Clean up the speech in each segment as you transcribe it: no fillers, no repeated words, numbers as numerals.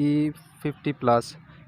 E50+۔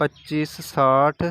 2560۔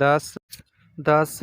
10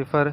0،